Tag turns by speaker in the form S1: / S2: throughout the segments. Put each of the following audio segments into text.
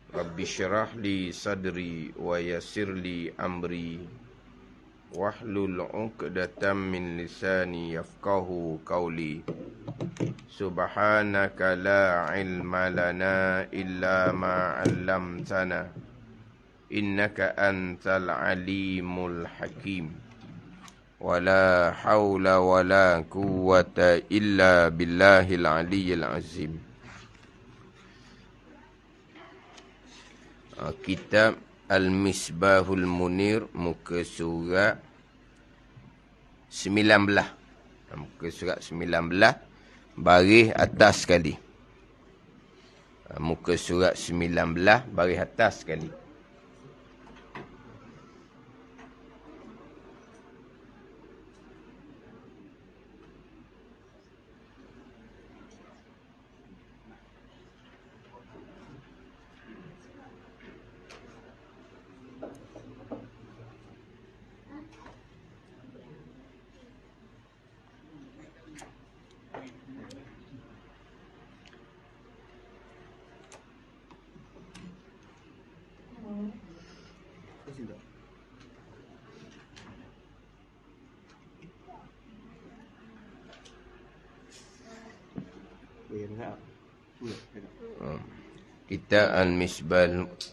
S1: Rabbi syrah li sadri wa yassir li amri wahlul 'uqdatam min lisani yafqahu qawli. Subhanaka la ilma lana illa ma 'allamtana innaka antal alimul hakim. Wala haula wala quwwata illa billahil aliyyil azim. Kitab Al-Misbahul Munir, muka surat 19. Muka surat 19, baris atas sekali. Muka surat 19, baris atas sekali.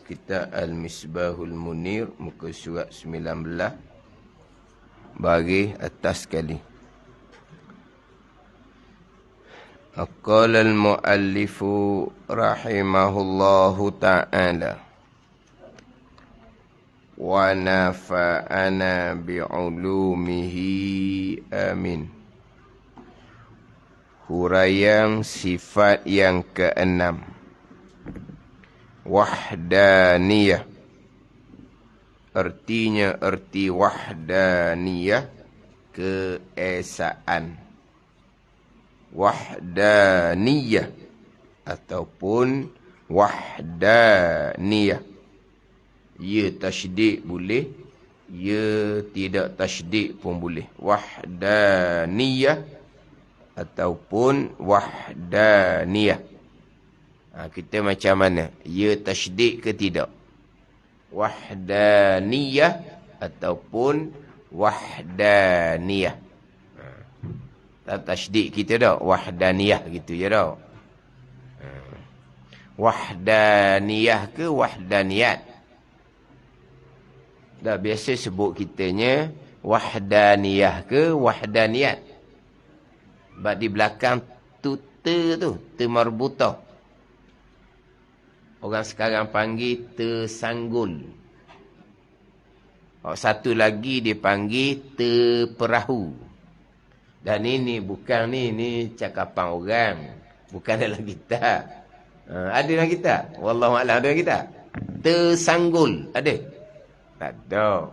S1: Kita Al-Misbahul Munir, muka surat 19, baris atas sekali. Qala al-muallifu rahimahullahu ta'ala wa nafa'ana bi'ulumihi amin. Huraian sifat yang keenam, wahdaniyah. Artinya erti wahdaniyah, keesaan. Wahdaniyah ataupun wahdaniyah. Ya tasydid boleh, ya tidak tasydid pun boleh. Wahdaniyah ataupun wahdaniyah. Kita macam mana? Ya tasydid ke tidak? Wahdaniyah ataupun wahdaniyah. Tak tasydid kita dah, wahdaniyah gitu je dah. Wahdaniyah ke wahdaniyat? Dah biasa sebut kitanya wahdaniyah ke wahdaniyat. Sebab di belakang tu marbutah. Orang sekarang panggil tersanggul. Satu lagi dia panggil terperahu. Dan ini bukan ni cakapan orang. Bukan dalam kitab. Ada dalam kitab? Wallahualam, ada dalam kitab? Tersanggul, ada? Tak ada.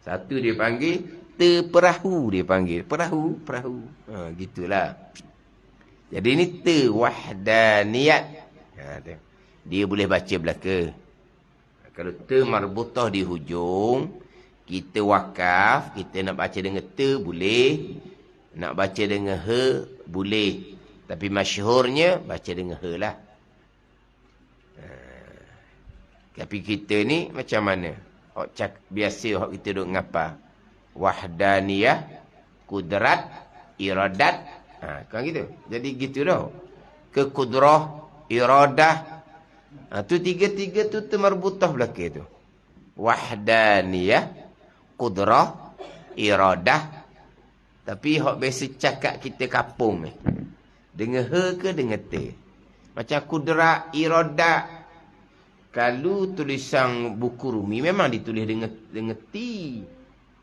S1: Satu dia panggil terperahu, dia panggil. Perahu. Gitulah. Jadi ini terwahdaniyat. Dia boleh baca belaka. Kalau termarbutah di hujung, kita wakaf, kita nak baca dengan ter boleh. Nak baca dengan he boleh. Tapi masyhurnya baca dengan he lah. Tapi kita ni macam mana? Biasa orang kita duk ngapa? Wahdaniyah, kudrat, iradat. Kan gitu. Jadi gitu dah. Ke kudrah, iradah. Tu tiga-tiga tu termarbutah belakang tu. Wahdaniyah, kudrah, iradah. Tapi hak biasa cakap kita kapung ni. Dengan he ke dengan te? Macam kudrat, iradat. Kalau tulisan buku Rumi memang ditulis dengan ti.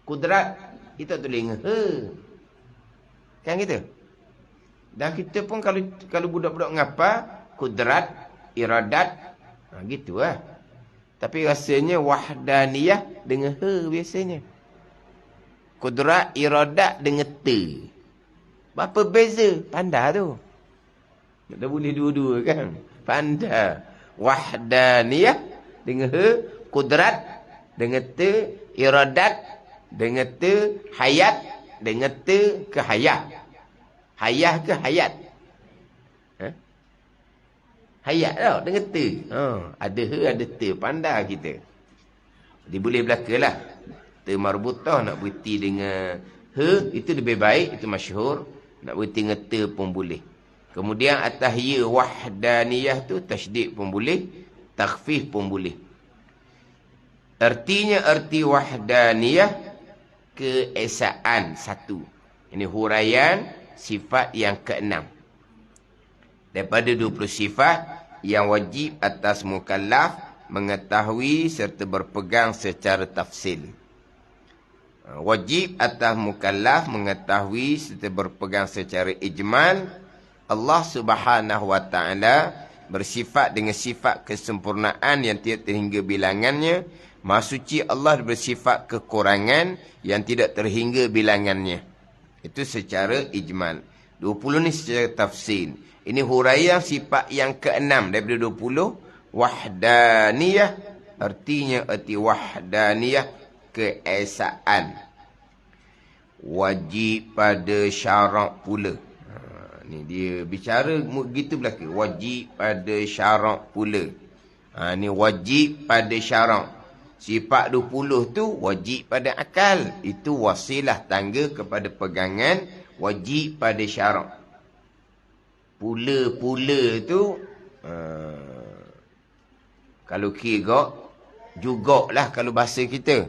S1: Kudrat kita tulis dengan he. Kan gitu? Dan kita pun kalau budak-budak ngapa, kudrat, iradat, gitu lah. Tapi rasanya wahdaniyah dengan he biasanya. Kudrat, iradat dengan te. Apa beza? Pandai tu. Dah boleh dua-dua kan? Pandai. Wahdaniyah dengan he, kudrat dengan te, iradat dengan te, hayat dengan te ke hayat. Hayah ke hayat? Hayat tau, dengan te. Ada he, ada te. Pandai kita. Dia boleh belakalah. Te marbutah nak berhenti dengan he, itu lebih baik, itu masyhur. Nak berhenti dengan te pun boleh. Kemudian atas ya wahdaniyah tu, tasydid pun boleh. Takhfif pun boleh. Artinya arti wahdaniyah, keesaan satu. Ini huraian sifat yang ke-6. Daripada 20 sifat yang wajib atas mukallaf mengetahui serta berpegang secara tafsil. Wajib atas mukallaf mengetahui serta berpegang secara ijmal. Allah Subhanahu wa taala bersifat dengan sifat kesempurnaan yang tidak terhingga bilangannya. Maha suci Allah bersifat kekurangan yang tidak terhingga bilangannya. Itu secara ijmal. 20 ni secara tafsil. Ini huraian sifat yang ke-6 daripada 20. Wahdaniyah, artinya arti wahdaniyah, keesaan. Wajib pada syarak pula. Ni dia bicara begitu belaka. Wajib pada syarak pula. Ni wajib pada syarak. Sifat 20 tu wajib pada akal. Itu wasilah tangga kepada pegangan wajib pada syarak. Pula-pula tu kalau kira jugalah kalau bahasa kita.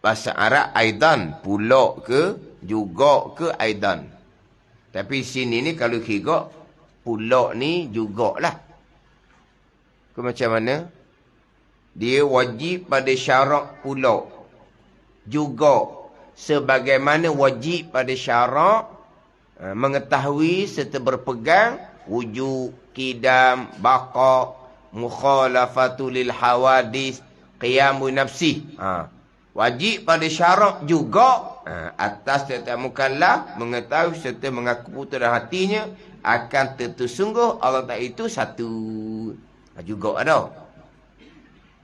S1: Bahasa Arab aidan, pula ke, juga ke aidan. Tapi sini ni kalau kira pula ni jugalah. Ke macam mana? Dia wajib pada syarak pula. Juga sebagaimana wajib pada syarak mengetahui serta berpegang wujud, qidam, baqa, mukhalafatu lil hawadis, qiyamu nafsi. Wajib pada syarak juga atas setiap mukallaf mengetahui serta mengaku putus dalam hatinya akan tersungguh Allah Ta'ala itu satu. Juga ada.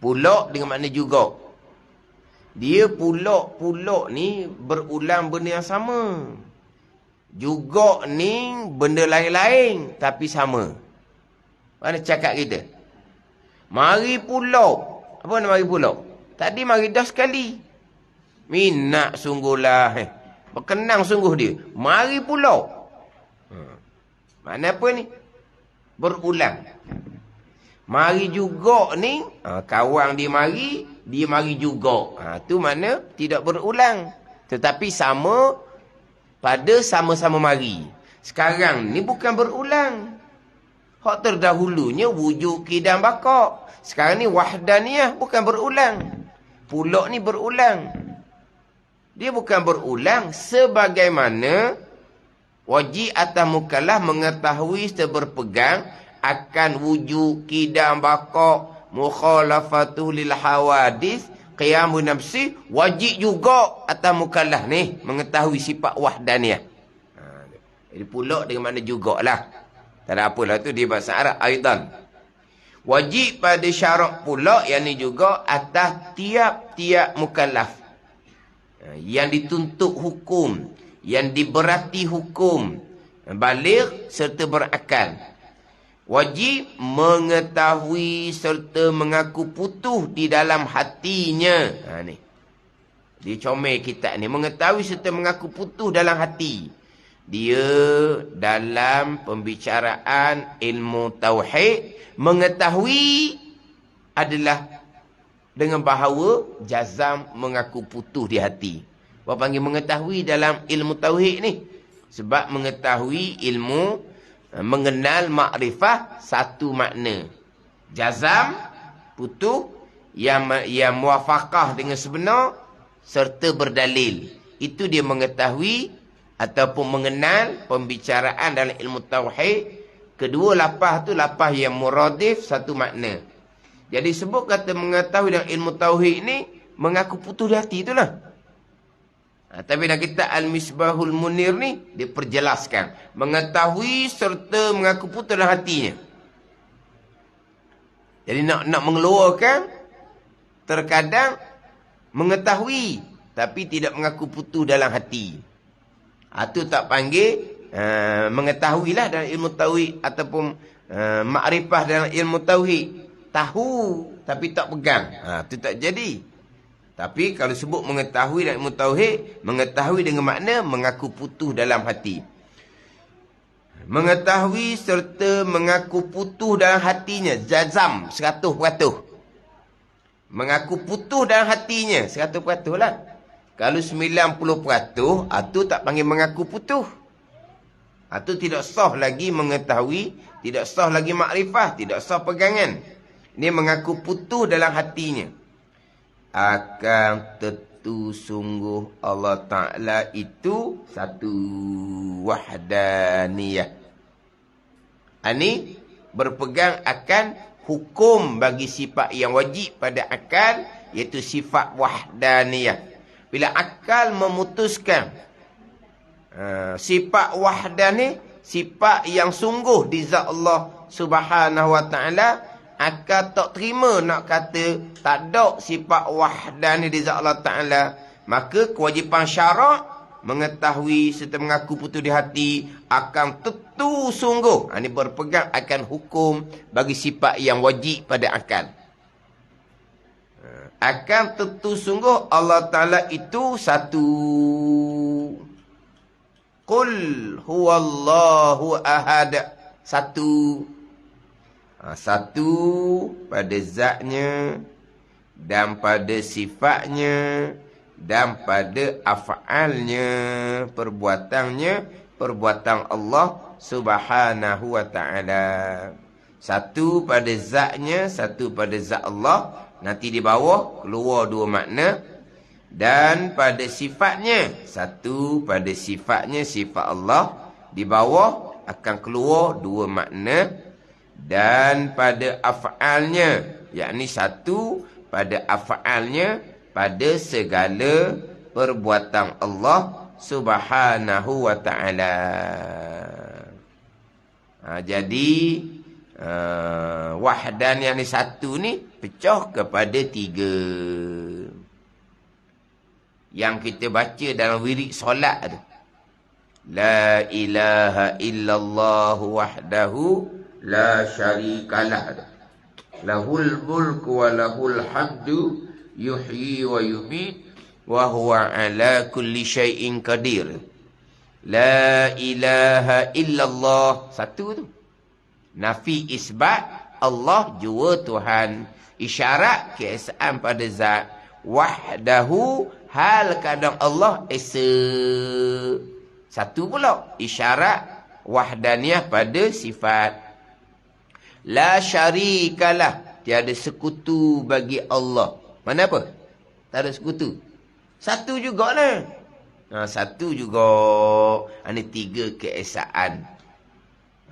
S1: Pulak dengan makna juga. Dia pulak ni berulang benda yang sama. Juga ni benda lain-lain tapi sama. Mana cakap kita? Mari pulak. Apa nak mari pulak? Tadi mari dah sekali. Minat sungguhlah. Berkenang sungguh dia. Mari pulak. Mana apa ni? Berulang. Mari juga ni, kawan dia mari juga. Tu mana tidak berulang. Tetapi sama pada sama-sama mari. Sekarang ni bukan berulang. Hak terdahulunya wujud qidam baqa. Sekarang ni wahdaniyah bukan berulang. Pulak ni berulang. Dia bukan berulang sebagaimana wajib atas mukallaf mengetahui serta berpegang akan wujud qidam baqa, mukhalafatu lil hawadis, qiyamu nafsi, wajib juga atas mukallaf ni mengetahui sifat wahdaniyah. Jadi pula dengan makna jugalah. Tak ada apalah tu di bahasa Arab aidan. Wajib pada syarak pula yang ni juga atas tiap-tiap mukallaf. Yang dituntut hukum, yang diberati hukum, baligh serta berakal. Wajib mengetahui serta mengaku putus di dalam hatinya. Ni. Dia comel kitab ni. Mengetahui serta mengaku putus dalam hati. Dia dalam pembicaraan ilmu tauhid. Mengetahui adalah dengan bahawa jazam mengaku putus di hati. Apa panggil mengetahui dalam ilmu tauhid ni? Sebab mengetahui ilmu mengenal makrifah satu makna. Jazam, putus, yang muafakah dengan sebenar, serta berdalil. Itu dia mengetahui ataupun mengenal pembicaraan dalam ilmu tauhid. Kedua lapah tu lapah yang muradif satu makna. Jadi sebut kata mengetahui dalam ilmu tauhid ni, mengaku putus di hati itulah. Tapi dalam kitab Al-Misbahul Munir ni, dia perjelaskan. Mengetahui serta mengaku putus dalam hatinya. Jadi nak mengeluarkan, terkadang mengetahui, tapi tidak mengaku putus dalam hati. Itu tak panggil, mengetahuilah dalam ilmu tauhid ataupun makrifah dalam ilmu tauhid. Tahu tapi tak pegang. Itu tak jadi. Tapi kalau sebut mengetahui dalam ilmu tauhid, mengetahui dengan makna mengaku putus dalam hati. Mengetahui serta mengaku putus dalam hatinya. Jazam 100%. Mengaku putus dalam hatinya 100% lah. Kalau 90%, itu tak panggil mengaku putus. Itu tidak sah lagi mengetahui, tidak sah lagi makrifah, tidak sah pegangan. Ini mengaku putus dalam hatinya. Akan tentu sungguh Allah Ta'ala itu satu wahdaniyah. Ini berpegang akan hukum bagi sifat yang wajib pada akal, iaitu sifat wahdaniyah. Bila akal memutuskan sifat wahdaniyah, sifat yang sungguh di zat Allah Subhanahu wa Ta'ala, akal tak terima nak kata tak ada sifat wahdaniyah di zat Allah Ta'ala. Maka kewajipan syarak mengetahui serta mengaku putus di hati akan tentu sungguh. Ini berpegang akan hukum bagi sifat yang wajib pada akal. Akan tentu sungguh Allah Ta'ala itu satu. Qul huwallahu ahad. Satu. Satu pada zatnya dan pada sifatnya dan pada af'alnya, perbuatannya, perbuatan Allah Subhanahu wa Ta'ala. Satu pada zatnya, satu pada zat Allah. Nanti di bawah keluar dua makna. Dan pada sifatnya, satu pada sifatnya, sifat Allah. Di bawah akan keluar dua makna. Dan pada af'alnya, yakni satu pada af'alnya, pada segala perbuatan Allah Subhanahu wa Ta'ala. Jadi wahdan yang ni satu ni pecah kepada tiga. Yang kita baca dalam wirid solat tu, la ilaha illallah wahdahu la syarikalah, lahul mulku wa lahul hamdu yuhyi wa yumiit wa huwa ala kulli syai'in qadir. La ilaha illallah, satu tu. Nafi isbat, Allah jua Tuhan. Isyarat keesaan pada zat. Wahdahu, hal kadang Allah esa. Satu pula. Isyarat wahdaniyah pada sifat. La syarikalah, tiada sekutu bagi Allah. Mana apa? Tak ada sekutu. Satu jugalah. Satu juga. Ini tiga keesaan.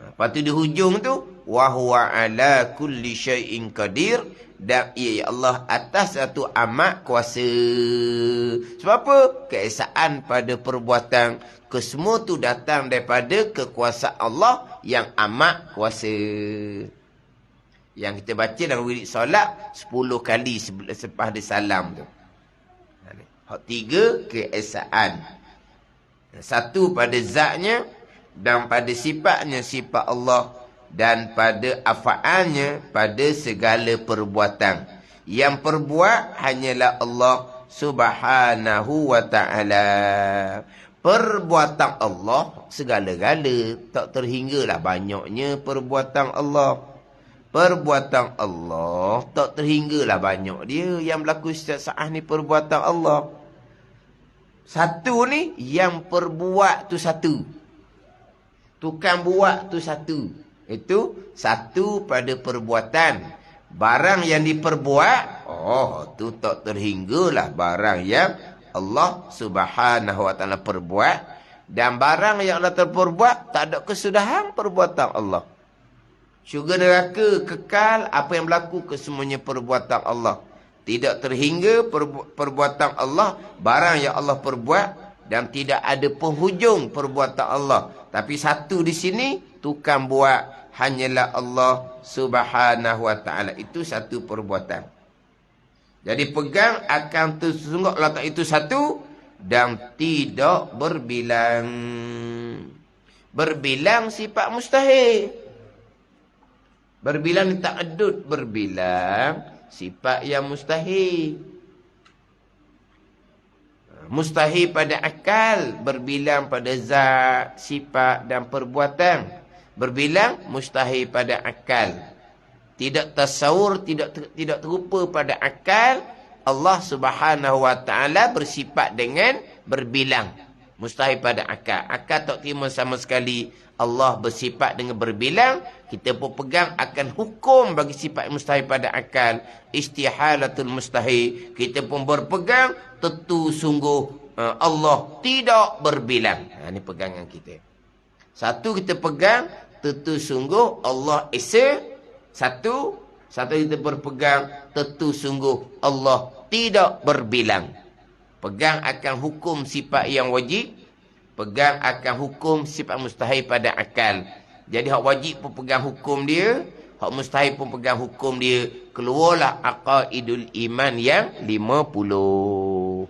S1: Lepas tu di hujung tu, wa huwa ala kulli syai'in qadir, dan ia Allah atas satu amat kuasa. Sebab apa? Keesaan pada perbuatan. Kesemua tu datang daripada kekuasaan Allah yang amat kuasa. Yang kita baca dalam wirid solat 10 kali selepas dia salam tu. Hak tiga keesaan. Satu pada zatnya, dan pada sifatnya, sifat Allah, dan pada af'alnya, pada segala perbuatan. Yang perbuat hanyalah Allah Subhanahu wa Ta'ala. Perbuatan Allah segala-gala, tak terhinggalah banyaknya perbuatan Allah. Perbuatan Allah tak terhinggalah banyak dia yang berlaku setiap saat ni perbuatan Allah. Satu ni yang perbuat tu satu. Tukang buat tu satu. Itu satu pada perbuatan. Barang yang diperbuat, tu tak terhinggalah barang yang Allah Subhanahu wa Ta'ala perbuat. Dan barang yang Allah terperbuat, tak ada kesudahan perbuatan Allah. Syurga neraka kekal, apa yang berlaku kesemuanya perbuatan Allah. Tidak terhingga perbuatan Allah, barang yang Allah perbuat, dan tidak ada penghujung perbuatan Allah. Tapi satu di sini, tukang buat hanyalah Allah Subhanahu wa Ta'ala. Itu satu perbuatan. Jadi pegang akan sesungguh Allah Ta'ala itu satu dan tidak berbilang. Berbilang sifat mustahil. Berbilang ni ta'addud. Berbilang sifat yang mustahil. Mustahil pada akal. Berbilang pada zat, sifat dan perbuatan. Berbilang mustahil pada akal. Tidak tasawur, tidak terupa pada akal. Allah Subhanahu Wa Taala bersifat dengan berbilang. Mustahil pada akal. Akal tak terima sama sekali Allah bersifat dengan berbilang. Kita pun pegang akan hukum bagi sifat mustahil pada akal. Istihalatul mustahil. Kita pun berpegang tentu sungguh Allah tidak berbilang. Ini pegangan kita. Satu kita pegang tentu sungguh Allah esa. Satu kita berpegang tentu sungguh Allah tidak berbilang. Pegang akan hukum sifat yang wajib. Pegang akan hukum sifat mustahil pada akal. Jadi hak wajib pun pegang hukum dia. Hak mustahil pun pegang hukum dia. Keluarlah aqaidul iman yang 50.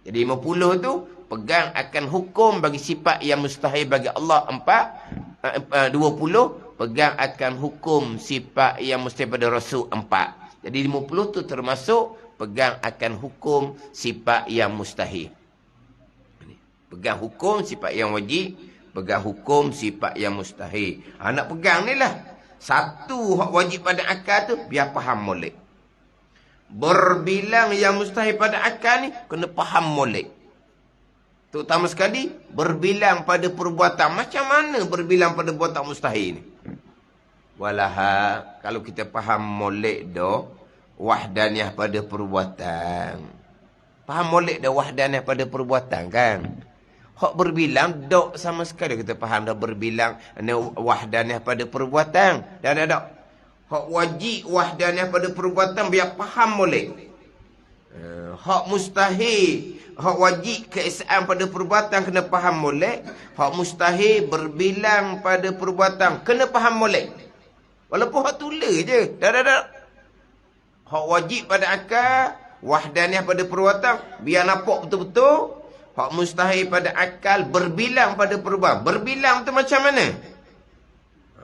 S1: Jadi 50 tu pegang akan hukum bagi sifat yang mustahil bagi Allah 20. Pegang akan hukum sifat yang mustahil pada Rasul 4. Jadi 50 tu termasuk pegang akan hukum sifat yang mustahil. Pegang hukum sifat yang wajib. Pegang hukum sifat yang mustahil. Nak pegang ni lah. Satu hak wajib pada akal tu biar faham molek. Berbilang yang mustahil pada akal ni kena faham molek. Terutama sekali berbilang pada perbuatan. Macam mana berbilang pada perbuatan mustahil ni? Walaha kalau kita faham molek dah wahdaniyah pada perbuatan. Faham molek dah wahdaniyah pada perbuatan kan? Hak berbilang dok sama sekali kita faham dah berbilang wahdaniyah pada perbuatan. Dan ada hak wajib wahdaniyah pada perbuatan biar faham molek. Hak mustahil, hak wajib keesaan pada perbuatan kena faham molek. Hak mustahil berbilang pada perbuatan kena faham molek. Walaupun hak tulis je. Dah. Hak wajib pada akal, wahdaniyah pada perbuatan, biar nampak betul-betul. Hak mustahil pada akal, berbilang pada perbuatan. Berbilang tu macam mana?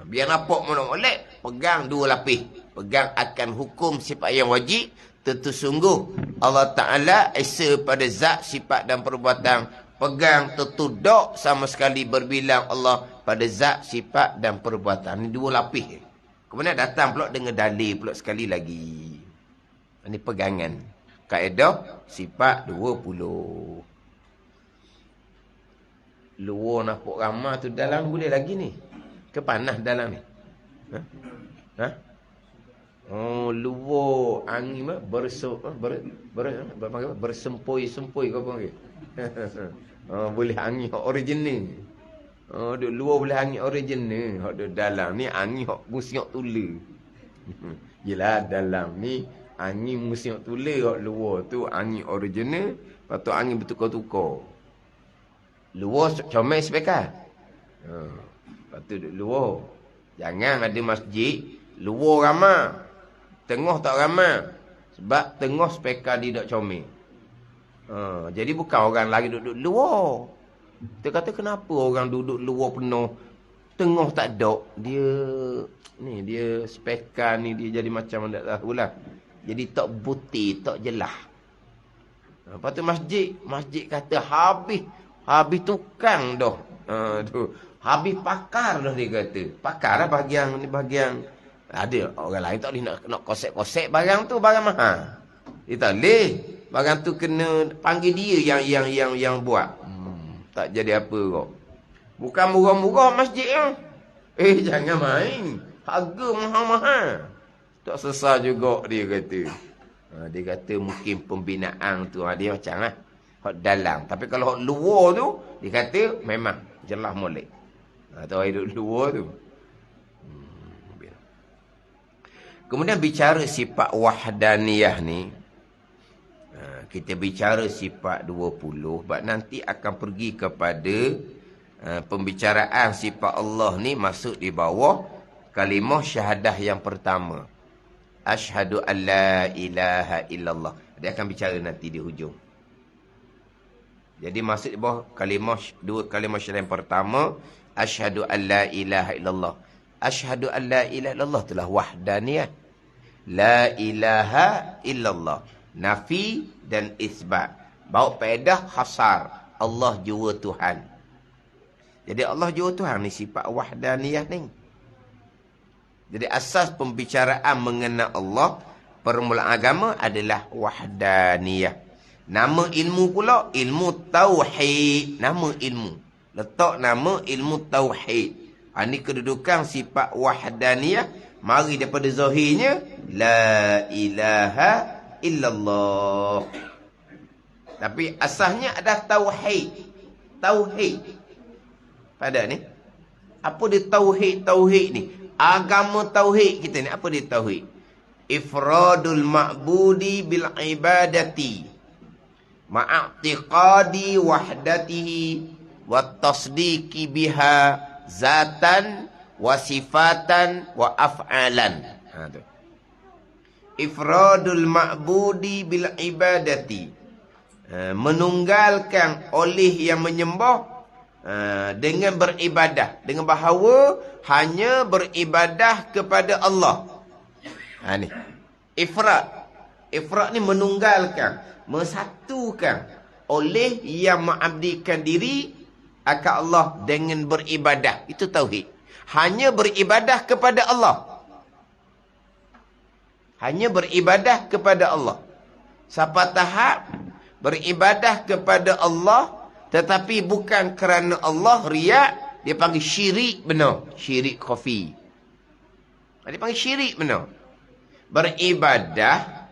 S1: Biar nampak molek, pegang dua lapis. Pegang akan hukum sifat yang wajib. Tentu sungguh Allah Ta'ala esa pada zat, sifat dan perbuatan. Pegang tentu dok sama sekali berbilang Allah pada zat, sifat dan perbuatan. Ini dua lapis. Kemudian datang pula dengan dalil pula sekali lagi. Ini pegangan. Kaedah sifat 20. Luar nampak ramah tu dalam boleh lagi ni. Kepanas dalam ni. Ha? Oh, luar angin bersempoi-sempoi kau panggil. Boleh angin original. Duk luar boleh angin original. Hak duk dalam ni angin hak musiok tula. Yelah dalam ni angin musiok tula, hak luar tu angin original, lepas tu angin bertukar-tukar. Luar comel spekar. Lepas tu duk luar. Jangan ada masjid luar ramai, tengah tak ramai. Sebab tengah spekar dia tak comel. Jadi bukan orang lagi duduk luar. Dia kata kenapa orang duduk luar penuh, tengah tak ada. Dia spekar ni dia jadi macam tak tahulah. Jadi tak putih, tak jelas. Lepas tu masjid kata habis tukang dah. Habis pakar dah dia kata. Pakar lah bahagian ada orang lain tak boleh nak kosek-kosek barang tu, barang mahal. Dia tak boleh. Barang tu kena panggil dia yang buat. Tak jadi apa kau. Bukan murah-murah masjid yang. Jangan main. Harga mahal-mahal. Tak sesat juga dia kata. Dia kata mungkin pembinaan tu dia macam lah. Hak dalam. Tapi kalau hak luar tu, dia kata memang jelas molek. Atau hidup luar tu. Kemudian bicara sifat wahdaniyah ni. Kita bicara sifat 20. Sebab nanti akan pergi kepada pembicaraan sifat Allah ni masuk di bawah kalimah syahadah yang pertama. Asyhadu an la ilaha illallah. Dia akan bicara nanti di hujung. Jadi masuk di bawah dua kalimah syahadah yang pertama. Asyhadu an la ilaha illallah. Asyhadu an la ilaha illallah itulah wahdaniyah. La ilaha illallah. Nafi dan isbat. Bawa faedah hasar. Allah jua Tuhan. Jadi Allah jua Tuhan ni sifat wahdaniyah ni. Jadi asas pembicaraan mengenai Allah, permulaan agama adalah wahdaniyah. Nama ilmu pula, ilmu tauhid. Nama ilmu. Letak nama ilmu tauhid. Ini kedudukan sifat wahdaniyah. Mari daripada zahirnya, la ilaha illallah. Tapi asasnya ada tauhid. Tauhid. Pada ni. Apa dia tauhid ni? Agama tauhid kita ni. Apa dia tauhid? Ifradul ma'budi bil ibadati. Ma'atiqadi wahdatihi. Wa tasdiki biha zatan. Wa sifatan. Wa af'alan. Ifradul ma'budi bil ibadati. Menunggalkan oleh yang menyembah dengan beribadah, dengan bahawa hanya beribadah kepada Allah. Ni ifrad ni menunggalkan, mesatukan oleh yang mengabdikan diri akan Allah dengan beribadah. Itu tauhid. Hanya beribadah kepada Allah. Hanya beribadah kepada Allah. Sampai tahap beribadah kepada Allah tetapi bukan kerana Allah, riak, dia panggil syirik benar. Syirik khafi. Dia panggil syirik benar. Beribadah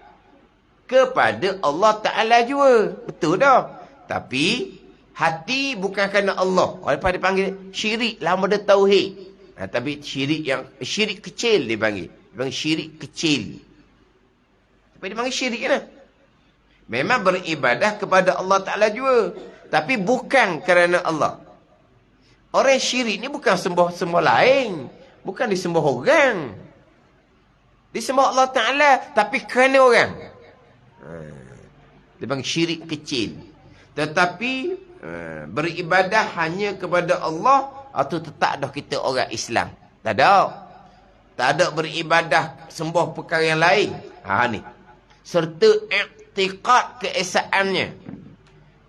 S1: kepada Allah Ta'ala juga. Betul dah. Tapi hati bukan kerana Allah. Lepas dia panggil syirik, lama dia tauhid. Tapi syirik kecil dia panggil. Dia panggil syirik kecil. Tapi dia panggil syirik kan? Memang beribadah kepada Allah Ta'ala juga. Tapi bukan kerana Allah. Orang syirik ni bukan sembah lain. Bukan disembah orang. Disembah Allah Ta'ala. Tapi kerana orang. Dia panggil syirik kecil. Tetapi beribadah hanya kepada Allah. Atau tetap dah kita orang Islam. Tak ada. Tak ada beribadah sembah perkara yang lain. Ni. Serta i'tiqad keesaannya.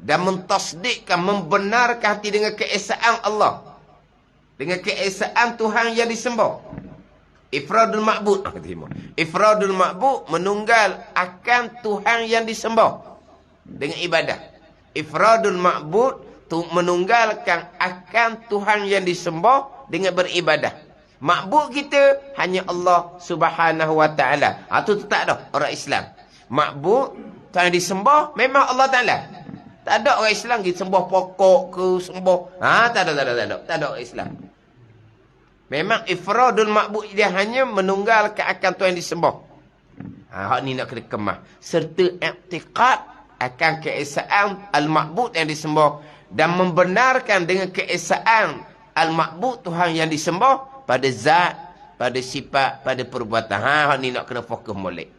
S1: Dan mentasdikkan, membenarkan hati dengan keesaan Allah. Dengan keesaan Tuhan yang disembah. Ifradul ma'bud. Ifradul ma'bud menunggal akan Tuhan yang disembah. Dengan ibadah. Ifradul ma'bud menunggalkan akan Tuhan yang disembah dengan beribadah. Ma'bud kita hanya Allah Subhanahu wa ta'ala. Itu tetap dah orang Islam. Ma'bud Tuhan yang disembah memang Allah Ta'ala. Tak ada orang Islam kita sembah pokok ke sembah. Tak ada orang Islam. Memang ifradul ma'bud dia hanya menunggalkan akan Tuhan yang disembah. Hak ni nak kena kemah. Serta i'tiqad akan keesaan al-ma'bud yang disembah dan membenarkan dengan keesaan al-ma'bud Tuhan yang disembah pada zat, pada sifat, pada perbuatan. Hak ni nak kena fokus molek.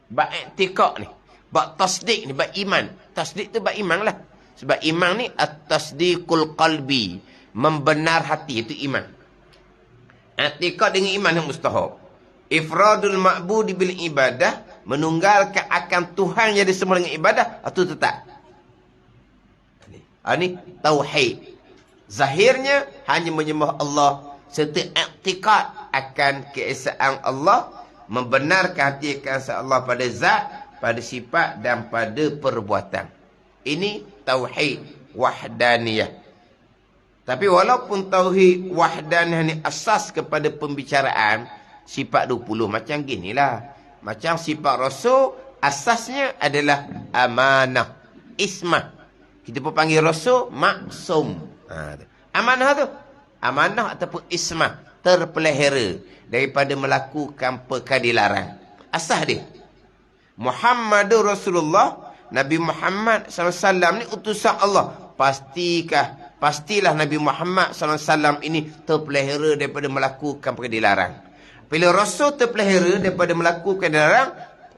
S1: Bab i'tiqad ni. Bab tasdik ni, bab iman. Tasdik tu bab iman lah. Sebab iman ni at-tasdiqul qalbi. Membenar hati, itu iman. I'tiqad dengan iman yang mustahab. Ifradul ma'budi bil ibadah. Menunggalkan akan Tuhan yang disembah dengan ibadah. Itu tetap. Ini tauhid. Zahirnya hanya menyembah Allah. Serta i'tiqad akan keesaan Allah. Membenarkan hati keesaan Allah pada zat, pada sifat dan pada perbuatan. Ini tauhid wahdaniyah. Tapi walaupun tauhid wahdaniyah ni asas kepada pembicaraan, sifat 20 macam ginilah. Macam sifat Rasul, asasnya adalah amanah, ismah. Kita pun panggil Rasul maksum. Amanah tu, amanah ataupun ismah, terpelihara daripada melakukan perkara dilarang. Asas dia. Muhammadur Rasulullah, Nabi Muhammad SAW ni utusan Allah. Pastilah Nabi Muhammad SAW ini terpelihara daripada melakukan perkara dilarang. Bila Rasul terpelihara daripada melakukan dilarang,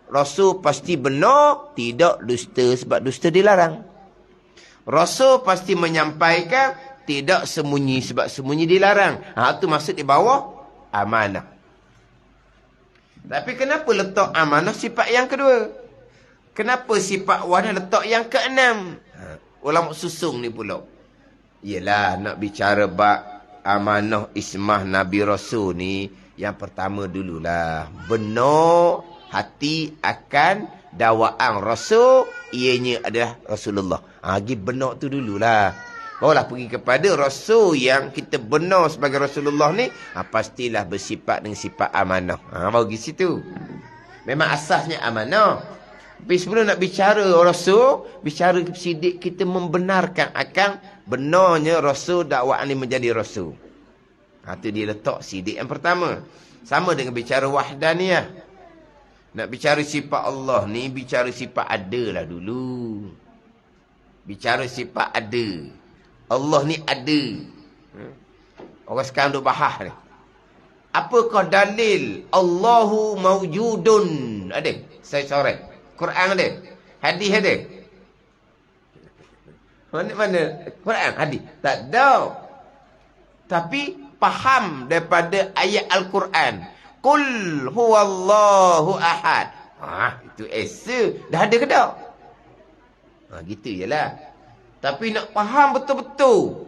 S1: Rasul pasti benar, tidak dusta sebab dusta dilarang. Rasul pasti menyampaikan, tidak sembunyi sebab sembunyi dilarang. Itu maksud di bawah amanah. Tapi kenapa letak amanah sifat yang kedua? Kenapa sifat wahdah letak yang keenam? Ulama susung ni pula. Yelah, nak bicara bab amanah ismah Nabi Rasul ni, yang pertama dululah. Benar hati akan dakwaan Rasul, ianya adalah Rasulullah. Lagi benar tu dululah. Barulah pergi kepada Rasul yang kita benar sebagai Rasulullah ni, pastilah bersifat dengan sifat amanah. Baru pergi situ. Memang asasnya amanah. Tapi sebelum nak bicara Rasul, bicara sidik kita membenarkan akan benarnya Rasul dakwaan ni menjadi Rasul. Itu dia letak sidik yang pertama. Sama dengan bicara wahdaniyah. Nak bicara sifat Allah ni, bicara sifat ada lah dulu. Bicara sifat ada. Allah ni ada. Orang sekarang duk bahas ni. Apakah dalil Allahu mawjudun? Ada? Saya sorek. Quran ada? Hadis ada? Mana? Quran, hadis? Tak ada. Tapi faham daripada ayat Al-Quran. Qul huwallahu ahad. Itu esa. Dah ada ke tak? Gitu je lah. Tapi nak faham betul-betul.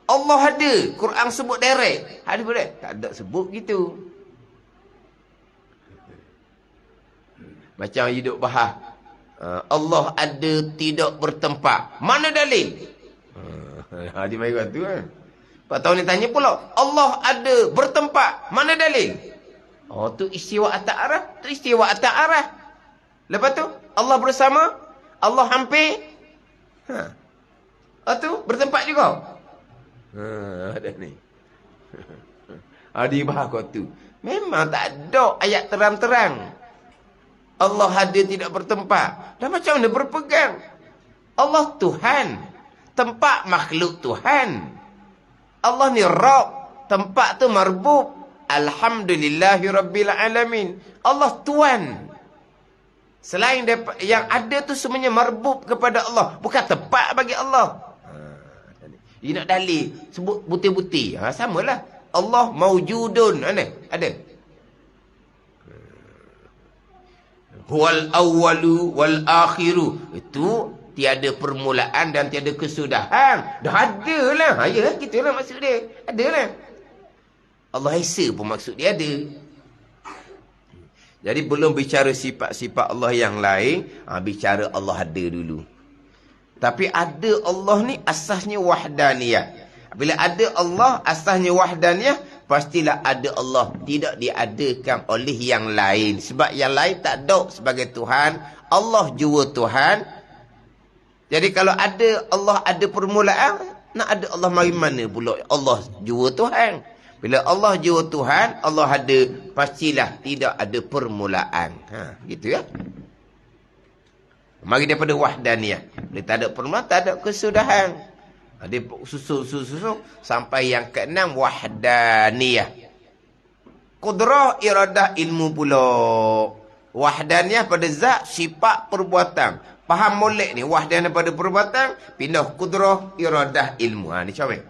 S1: Allah ada. Quran sebut direct. Hadis boleh? Tak ada sebut gitu. Macam hidup bahas. Allah ada tidak bertempat. Mana dalil? Dia main kat tu kan. Pak tahun ni tanya pula. Allah ada bertempat. Mana dalil? Tu istiwa atas arah. Tu istiwa atas arah. Lepas tu Allah bersama. Allah hampir. Tu bertempat juga. Ada ni. Dia bahas kat tu. Memang tak ada ayat terang-terang. Allah ada tidak bertempat. Dah macam mana berpegang? Allah Tuhan. Tempat makhluk Tuhan. Allah ni Rabb. Tempat tu marbub. Alhamdulillahi Rabbil Alamin. Allah Tuhan. Selain yang ada tu semuanya marbub kepada Allah. Bukan tempat bagi Allah. Dia nak dalil. Sebut butir-butir. Samalah. Allah mawjudun. Ada. Huwal awwalu wal akhiru. Itu tiada permulaan dan tiada kesudahan. Dah ada lah. Ya, gitulah maksud dia. Ada lah. Allah Esa pun maksud dia ada. Jadi belum bicara sifat-sifat Allah yang lain, bicara Allah ada dulu. Tapi ada Allah ni asasnya wahdaniyah. Bila ada Allah asasnya wahdaniyah, pastilah ada Allah. Tidak diadakan oleh yang lain. Sebab yang lain tak ada sebagai Tuhan. Allah jua Tuhan. Jadi kalau ada Allah ada permulaan, nak ada Allah mari mana pula? Allah jua Tuhan. Bila Allah jua Tuhan, Allah ada, pastilah tidak ada permulaan. Gitu ya. Mari daripada wahdaniyah. Bila tak ada permulaan, tak ada kesudahan. Dia susun sampai yang keenam wahdaniyah. Qudrah iradah ilmu pula. Wahdaniyah pada zat, sifat, perbuatan. Faham molek ni, wahdaniyah pada perbuatan, pindah qudrah iradah ilmu. Ni comel.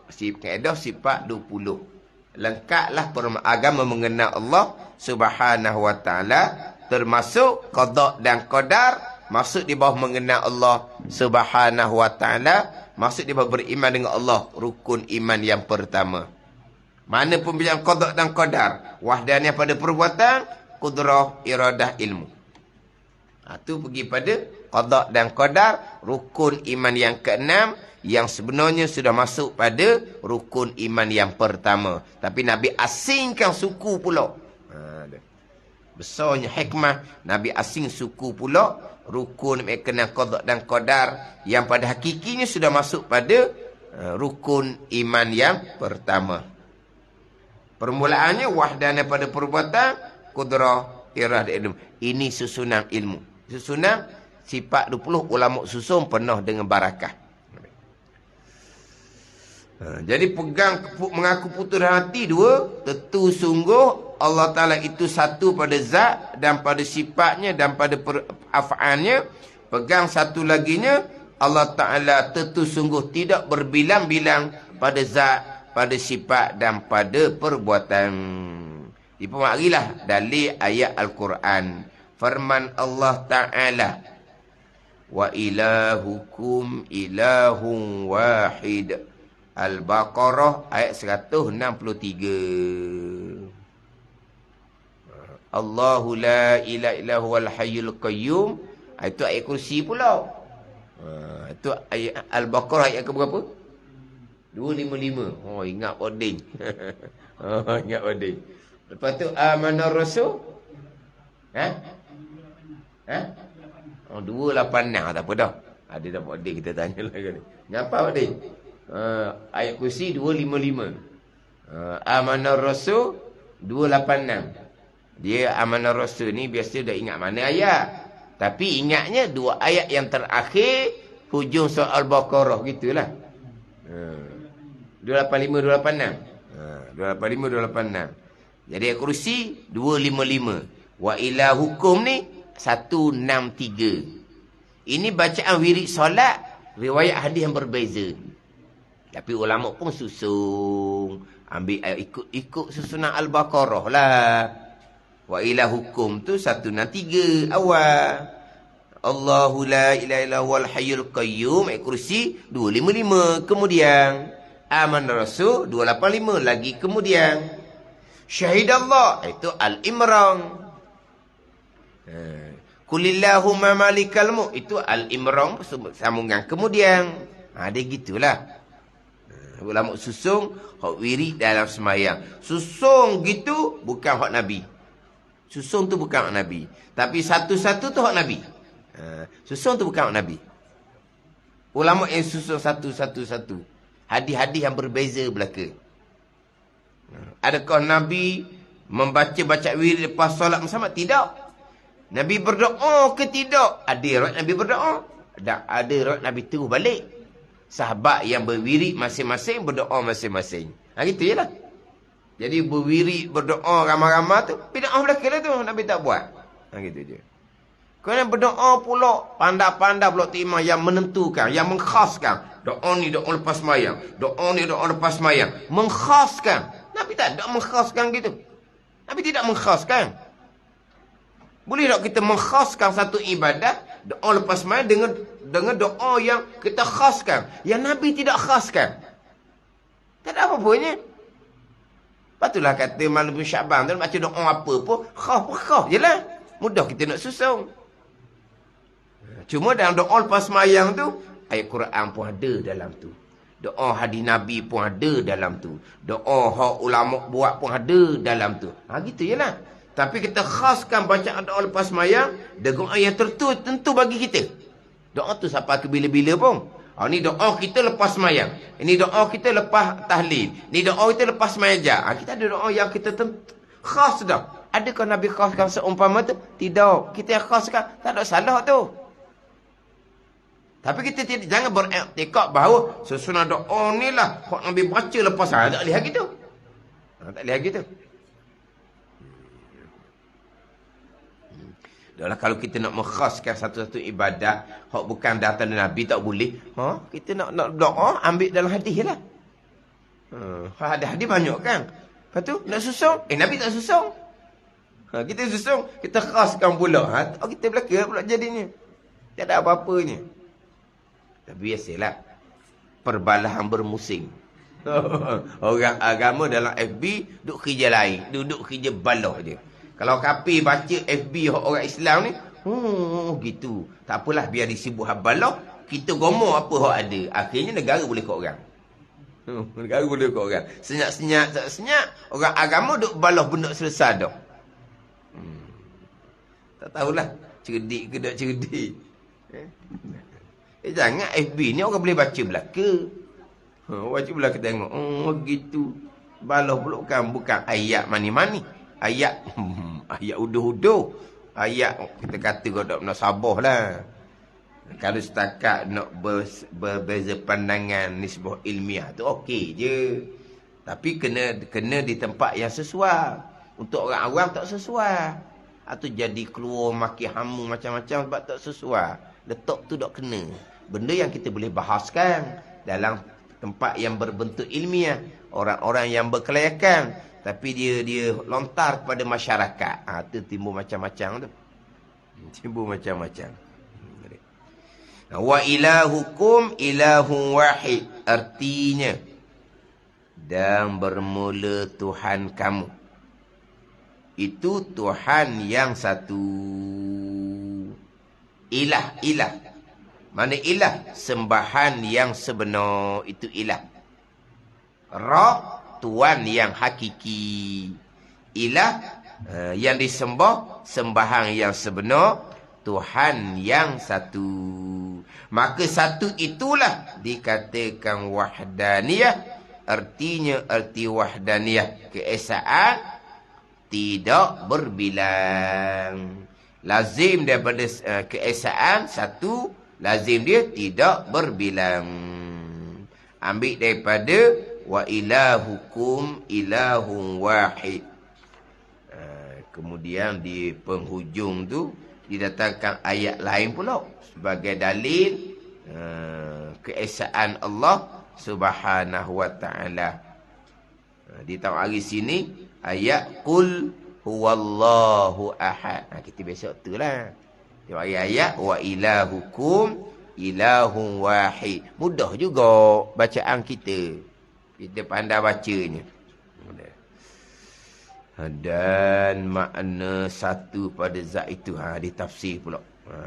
S1: Kaedah sifat 20. Lengkaplah agama mengenal Allah Subhanahu wa taala, termasuk qada dan qadar. Maksud di bawah mengenal Allah Subhanahu wa ta'ala. Maksud di bawah beriman dengan Allah. Rukun iman yang pertama. Mana pun bilang qada dan qadar. Wahdaniyah pada perbuatan. Qudrah, iradah, ilmu. Itu pergi pada qada dan qadar. Rukun iman yang keenam. Yang sebenarnya sudah masuk pada rukun iman yang pertama. Tapi Nabi asingkan suku pula. Besarnya hikmah. Nabi asing suku pula. Rukun kena qada dan qadar yang pada hakikinya sudah masuk pada rukun iman yang pertama. Permulaannya wahdaniyah pada perbuatan, qudrah, iradah, ilmu. Ini susunan ilmu. Susunan sifat 20 ulama susun penuh dengan barakah. Jadi pegang mengaku putus hati dua, tentu sungguh Allah Ta'ala itu satu pada zat dan pada sifatnya dan pada af'alnya. Pegang satu laginya, Allah Ta'ala tentu sungguh tidak berbilang-bilang pada zat pada sifat dan pada perbuatan. Dipemarilah dalil ayat Al-Quran. Firman Allah Ta'ala, wa ilahukum ilahun wahid. Al-Baqarah ayat 163. Allahu la ilaha illa huwal hayyul qayyum. Itu ayat kursi pula. Itu ayat Al-Baqarah ayat ke berapa? 255. Oh, ingat oding. Ingat oding. Lepas tu amanar rasul. Oh, 286 tak apa dah. Ada dapat oding kita tanya lah kali. Ngapa oding? Ayat kursi 255. Amanar rasul 286. Dia amanah rasul ni biasa dah ingat mana ayat. Tapi ingatnya dua ayat yang terakhir hujung surah Al-Baqarah gitulah. 285 286. 285 286. Jadi ayat kursi 255. Wa ilahukum ni 163. Ini bacaan wirid solat riwayat hadis yang berbeza. Tapi ulama pun susung ambil ikut susunan Al-Baqarah lah. Wa ilahukum tu 163 awal. Allahu la ilaha illa huwal hayyul qayyum ayat kursi 255. Kemudian aman rasul 285 lagi kemudian. Syahidallah itu Al-Imran. Kulillahumma malikal mulk itu Al-Imran sambungan kemudian. Dia gitulah. Ulama susung hak wirid dalam semayang. Susung gitu bukan hak Nabi. Susung tu bukan hak Nabi. Tapi satu-satu tu hak Nabi. Susung tu bukan hak Nabi. Ulama yang susung satu-satu. Hadis-hadis yang berbeza belaka. Adakah Nabi membaca wirid lepas solat bersama? Tidak. Nabi berdoa ke tidak? Ada riwayat Nabi berdoa. Ada riwayat Nabi terus balik. Sahabat yang berwirid masing-masing berdoa masing-masing. Gitu je lah. Jadi berwirid, berdoa ramai-ramai tu, bid'ah belakang tu. Nabi tak buat. Gitu je. Kerana berdoa pula, pandai-pandai pula tu imam yang menentukan, yang mengkhaskan. Doa ni doa lepas semayang. Doa ni doa lepas semayang. Mengkhaskan. Nabi tak ada mengkhaskan gitu. Nabi tidak mengkhaskan. Boleh tak kita mengkhaskan satu ibadat, doa lepas semayang dengan doa yang kita khaskan. Yang Nabi tidak khaskan. Tak ada apa-apanya. Patutlah kata malam Syaban tu baca doa apa pun khaf je lah. Mudah kita nak susung. Cuma dalam doa lepas semayang tu ayat Quran pun ada dalam tu. Doa hadis Nabi pun ada dalam tu. Doa hak ulama buat pun ada dalam tu. Gitu je lah. Tapi kita khaskan bacaan doa lepas semayang dengan yang tentu bagi kita. Doa tu sampai ke bila-bila pun. Ni doa kita lepas semayang. Ini doa kita lepas tahlil. Ini doa kita lepas semayang. Kita ada doa yang kita khas dah. Adakah Nabi khaskan seumpama tu? Tidak. Kita yang khaskan. Tak ada salah tu. Tapi kita jangan beriktikad bahawa sesuatu doa ni lah kok Nabi baca lepas tak lihat gitu. Tak lihat gitu. Adalah kalau kita nak mengkhaskan satu-satu ibadah hak bukan datang dari Nabi tak boleh. Kita nak doa ambil dalam hadis lah. Hadis banyak kan. Lepas tu nak susung, Nabi tak susung. Kita susung, kita khaskan pula. Kita belaka pula jadinya. Tak ada apa-apanya. Tapi biasalah perbalahan bermusim. Orang agama dalam FB duduk kerja lain, duduk kerja balah je. Kalau kapi baca FB orang Islam ni, gitu. Tak apalah biar disibuk habalah, kita gomoh apa hak ada. Akhirnya negara boleh ke orang. Negara boleh ke orang. Senyap, orang agama duk balah benda selesai dah. Tak tahulah cerdik ke tak cerdik. Jangan FB ni orang boleh baca belaka. Baca belaka tengok. Gitu. Balah pula bukan ayat mani-mani. Ayat uduh-uduh. Ayat kita kata kau tak nak sabar lah. Kalau setakat nak berbeza pandangan nisbah ilmiah tu okey je. Tapi kena di tempat yang sesuai. Untuk orang awam tak sesuai. Atau jadi keluar maki hamu macam-macam sebab tak sesuai. Letak tu tak kena. Benda yang kita boleh bahaskan dalam tempat yang berbentuk ilmiah, orang-orang yang berkelayakan, tapi dia lontar kepada masyarakat. Itu timbul macam-macam tu. Timbul macam-macam. Wa ilahukum ilahun wahid. Artinya, dan bermula Tuhan kamu. Itu Tuhan yang satu. Ilah. Mana ilah? Sembahan yang sebenar. Itu ilah. Ra, Tuhan yang hakiki. Ilah, yang disembah, sembahan yang sebenar. Tuhan yang satu. Maka satu itulah dikatakan wahdaniyah. Artinya arti wahdaniyah, keesaan tidak berbilang. Lazim daripada keesaan satu, lazim dia tidak berbilang. Ambil daripada wa ilahukum ilahun wahid. Kemudian di penghujung tu didatangkan ayat lain pula sebagai dalil keesaan Allah Subhanahu wa ta'ala. Di hari sini ayat qul huwallahu ahad. Kita besok tu lah. Tengok ayat wa ilahukum ilahun wahid. Mudah juga bacaan kita. Kita pandai bacanya. Dan makna satu pada zat itu ditafsir pula.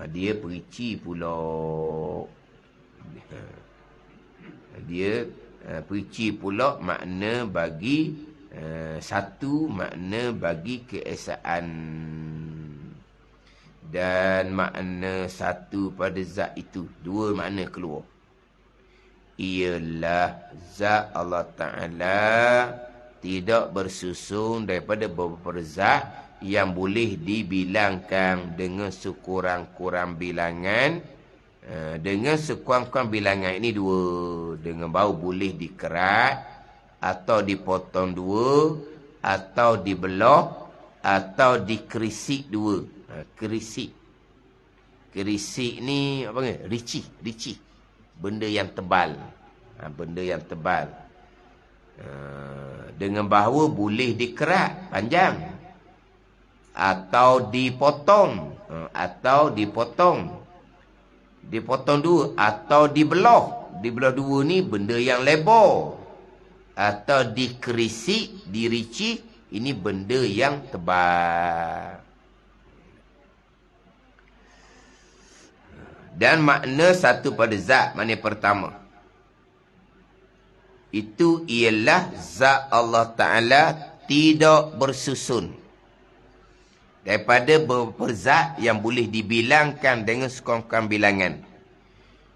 S1: Dia perinci pula. Dia perinci pula makna bagi satu, makna bagi keesaan. Dan makna satu pada zat itu. Dua makna keluar. Ialah zat Allah Ta'ala tidak bersusun daripada beberapa zat yang boleh dibilangkan dengan sekurang-kurang bilangan. Dengan sekurang-kurang bilangan ini dua. Dengan bau boleh dikerat, atau dipotong dua, atau dibelah, atau dikerisik dua. Kerisik. Kerisik ni apa ni? Ricih. Benda yang tebal. Benda yang tebal. Dengan bahawa boleh dikerat panjang, atau dipotong, dipotong dua, atau dibelah dua ni benda yang lebar, atau dikerisik, diricih, ini benda yang tebal. Dan makna satu pada zat, makna pertama itu ialah zat Allah Ta'ala tidak bersusun daripada beberapa zat yang boleh dibilangkan dengan sekurang-kurang bilangan.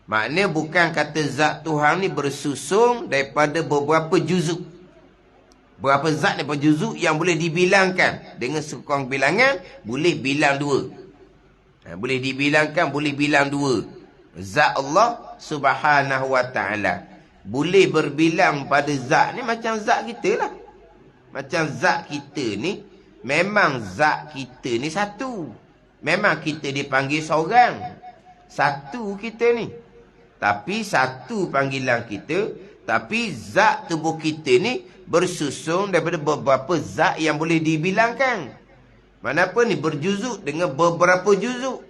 S1: Maknanya bukan kata zat Tuhan ni bersusun daripada beberapa juzuk. Berapa zat daripada juzuk yang boleh dibilangkan dengan sekurang bilangan, boleh bilang dua. Boleh dibilangkan, boleh bilang dua. Zat Allah Subhanahu wa Ta'ala. Boleh berbilang pada zat ni macam zat kita lah. Macam zat kita ni, memang zat kita ni satu. Memang kita dipanggil seorang. Satu kita ni. Tapi satu panggilan kita. Tapi zat tubuh kita ni bersusun daripada beberapa zat yang boleh dibilangkan. Manapun ni berjuzuk dengan beberapa juzuk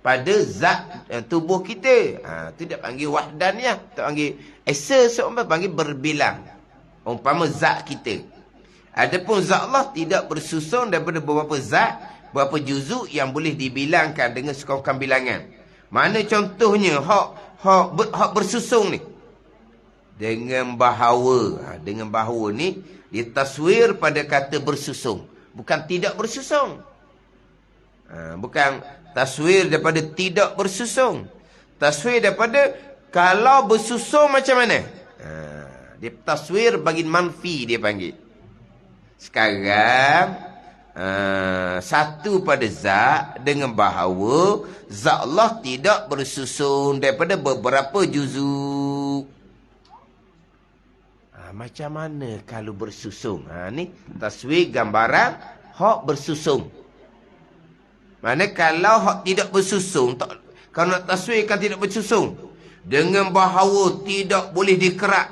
S1: pada zat tubuh kita. Itu dia panggil wahdaniyah. Tak panggil esa, seorang panggil berbilang. Umpama zat kita. Adapun zat Allah tidak bersusun daripada beberapa zat, beberapa juzuk yang boleh dibilangkan dengan sekurang-kurang bilangan. Mana contohnya hak bersusun ni? Dengan bahawa. Dengan bahawa ni ditaswir pada kata bersusun. Bukan tidak bersusun. Bukan taswir daripada tidak bersusun. Taswir daripada kalau bersusun macam mana. Dia taswir bagi manfi dia panggil. Sekarang satu pada zat dengan bahawa zat Allah tidak bersusun daripada beberapa juzuk. Macam mana kalau bersusun? Ni taswir gambaran hak bersusun. Mana kalau hak tidak bersusun, kalau nak taswirkan tidak bersusun, dengan bahawa tidak boleh dikerat,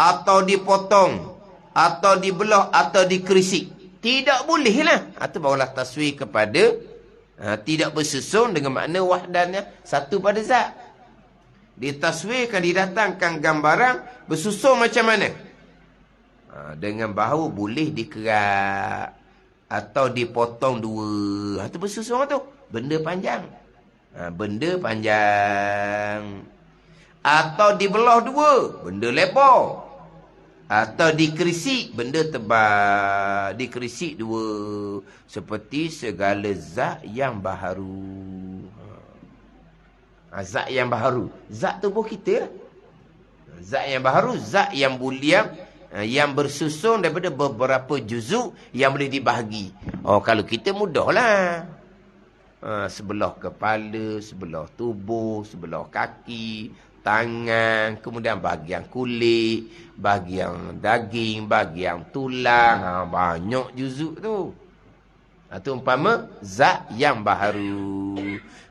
S1: atau dipotong, atau dibelah, atau dikerisik. Tidak boleh lah. Itu barulah taswir kepada tidak bersusun dengan makna wahdannya satu pada zat. Ditaswirkan, didatangkan gambaran bersusun macam mana? Dengan bahu boleh dikerak atau dipotong dua. Itu bersusun tu. Benda panjang. Benda panjang. Atau dibelah dua. Benda lebar. Atau dikerisik. Benda tebal. Dikerisik dua. Seperti segala zat yang baharu. Zat yang baharu. Zat tubuh kita lah. Zat yang baharu. Zat yang buliang. Yang bersusun daripada beberapa juzuk yang boleh dibahagi. Kalau kita mudahlah. Sebelah kepala, sebelah tubuh, sebelah kaki, tangan, kemudian bahagian kulit, bahagian daging, bahagian tulang. Banyak juzuk tu. Itu umpama zat yang baharu.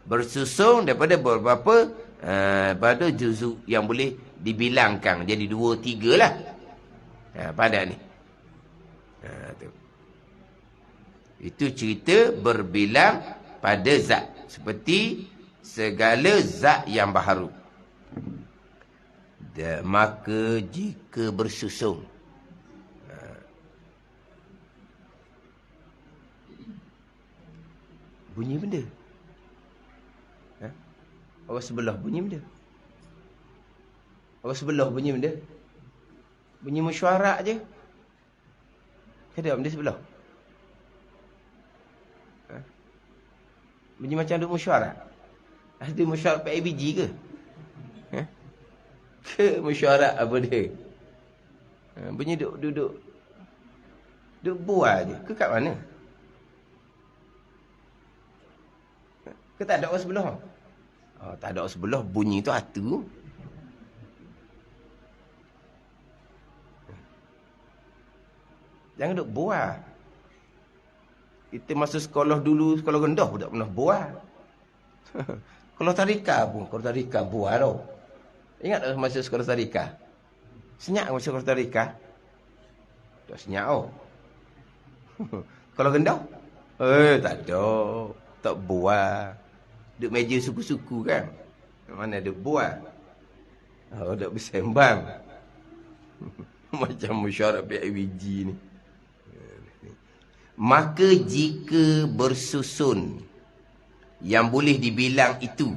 S1: Bersusun daripada beberapa pada juzuk yang boleh dibilangkan. Jadi 2, 3 lah. Pada ni. Tu. Itu cerita berbilang pada zat. Seperti segala zat yang baharu. Maka jika bersusun. Bunyi benda. Orang sebelah bunyi benda. Orang sebelah bunyi benda. Bunyi mesyuarat je. Ada benda sebelah. Bunyi macam duk mesyuarat. Ada mesyuarat PIBG ke? Ke mesyuarat apa dia? Bunyi duduk buah je. Ke kat mana? Ke tak ada orang sebelah? Tak ada orang sebelah. Bunyi tu hatu. Jangan duk buah. Kita masa sekolah dulu, sekolah rendah pun tak pernah buah. Kalau tadika pun, kalau tadika buah tau. Ingat tak masa sekolah tadika? Senyap masa sekolah tadika? Tak senyap tau. Kalau rendah? Tak ada. Tak buah. Duk meja suku-suku kan? Mana ada buah? Tak bersembang. Macam mesyuarat PIBG ni. Maka jika bersusun yang boleh dibilang itu,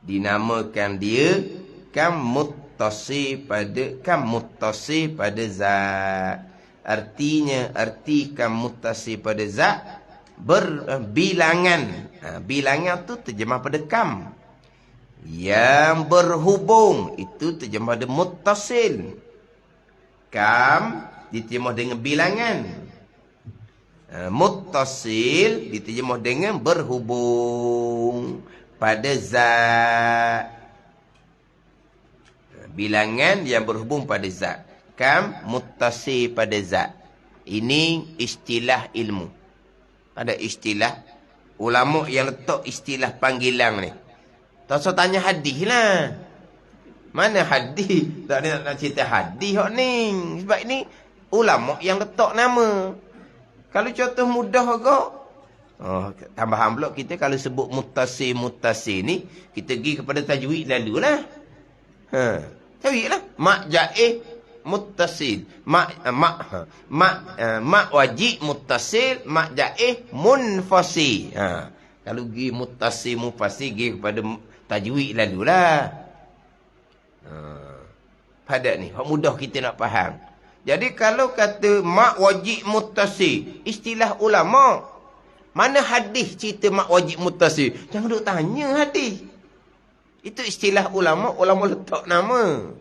S1: dinamakan dia kam muttasi pada zat. Artinya, arti kam muttasi pada zat berbilangan. Bilangan tu terjemah pada kam. Yang berhubung itu terjemah pada muttasil. Kam diterjemah dengan bilangan. Muttasil diterjemah dengan berhubung pada zat. Bilangan yang berhubung pada zat. Kam muttasil pada zat. Ini istilah ilmu. Ada istilah ulama yang letak istilah panggilan ni. Tak usah tanya hadis lah. Mana hadis? Tak ada nak cerita hadis hok ni. Sebab ini ulama yang letak nama. Kalau contoh mudah agak. Tambahan pula kita kalau sebut muttasi ni, kita pergi kepada tajwid lalulah. Tajwid lah. Mak jaih muttasil. Mak wajib muttasil, mak jaih munfasil. Kalau pergi muttasil munfasil, pergi kepada tajwid lalulah. Pada ni, mudah kita nak faham. Jadi kalau kata mak wajib muttasil, istilah ulama. Mana hadis cerita mak wajib muttasil? Jangan duk tanya hadis. Itu istilah ulama, ulama letak nama.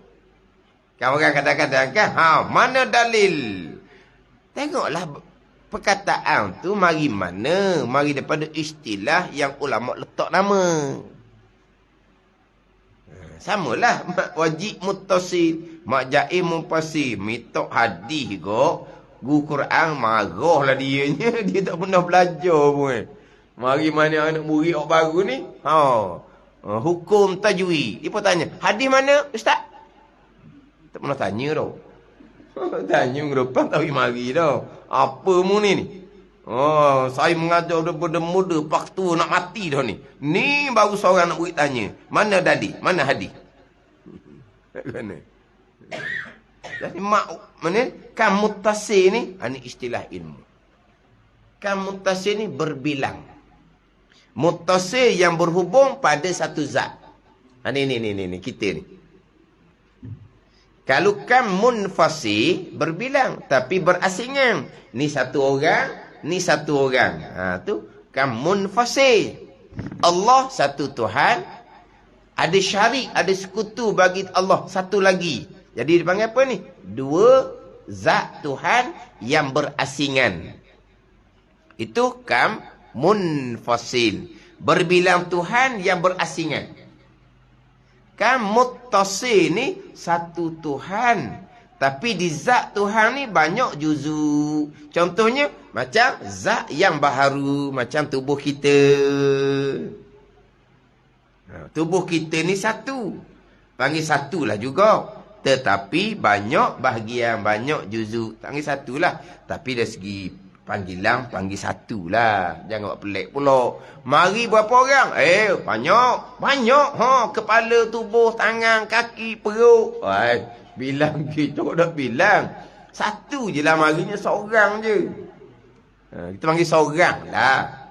S1: Kan orang kadang-kadang kan, mana dalil? Tengoklah perkataan tu mari mana? Mari daripada istilah yang ulama letak nama. Samalah mak wajib muttasil, mak jaim munfasil, mitok hadis go, guru Quran marahlah dianya, dia tak pernah belajar pun. Mari mana anak murid orang baru ni, hukum tajwid. Dia pun tanya, hadis mana ustaz? Tak pernah tanya dah. Tanya ngedepan tapi mari dah. Apa mu ni? Oh, saya mengajar daripada muda, pak tua nak mati dah ni. Ni baru seorang nak murid tanya. Mana Dadi? Mana Hadi? Mana? Jadi mana? Kan mutasir ni, ini istilah ilmu. Kan mutasir ni berbilang. Mutasir yang berhubung pada satu zat. Ni kita ni. Kalau kan munfasir berbilang tapi berasingan. Ni satu orang, ni satu orang. Tu kan munfasir. Allah satu Tuhan, ada syarik, ada sekutu bagi Allah satu lagi. Jadi dipanggil apa ni? Dua zat Tuhan yang berasingan. Itu kam munfasil. Berbilang Tuhan yang berasingan. Kam muttasil ni satu Tuhan. Tapi di zat Tuhan ni banyak juzu. Contohnya macam zat yang baharu. Macam tubuh kita. Tubuh kita ni satu. Panggil satulah juga. Tetapi banyak bahagian, banyak juzu. Panggil satulah. Tapi dari segi panggilan, panggil satulah. Jangan buat pelik pula. Mari berapa orang? Banyak. Banyak. Kepala, tubuh, tangan, kaki, perut. Bilang kita dah bilang. Satu je lah marinya seorang je. Kita panggil seorang lah.